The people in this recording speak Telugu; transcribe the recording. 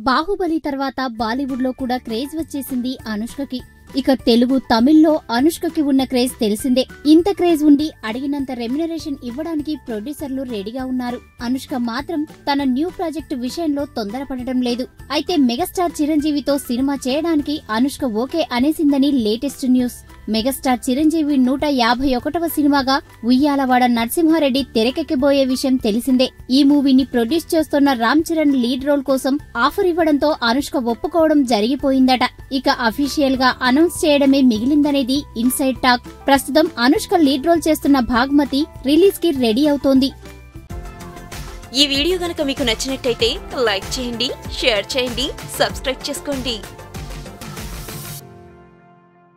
బాహుబలి తర్వాత బాలీవుడ్ లో కూడా క్రేజ్ వచ్చేసింది అనుష్కకి. ఇక తెలుగు, తమిళ్లో అనుష్కకి ఉన్న క్రేజ్ తెలిసిందే. ఇంత క్రేజ్ ఉండి అడిగినంత రెమ్యునరేషన్ ఇవ్వడానికి ప్రొడ్యూసర్లు రెడీగా ఉన్నారు. అనుష్క మాత్రం తన న్యూ ప్రాజెక్టు విషయంలో తొందరపడటం లేదు. అయితే మెగాస్టార్ చిరంజీవితో సినిమా చేయడానికి అనుష్క ఓకే అనేసిందని లేటెస్ట్ న్యూస్. మెగాస్టార్ చిరంజీవి 151వ సినిమాగా ఉయ్యాలవాడ నరసింహారెడ్డి తెరకెక్కబోయే విషయం తెలిసిందే. ఈ మూవీని ప్రొడ్యూస్ చేస్తున్న రామ్ చరణ్ లీడ్ రోల్ కోసం ఆఫర్ ఇవ్వడంతో అనుష్క ఒప్పుకోవడం జరిగిపోయిందట. ఇక అఫీషియల్ గా అనౌన్స్ చేయడమే మిగిలిందనేది ఇన్సైడ్ టాక్. ప్రస్తుతం అనుష్క లీడ్ రోల్ చేస్తున్న భాగ్మతి రిలీజ్ కి రెడీ అవుతోంది. ఈ వీడియో గనుక మీకు నచ్చినట్టయితే లైక్ చేయండి, షేర్ చేయండి, సబ్స్క్రైబ్ చేసుకోండి.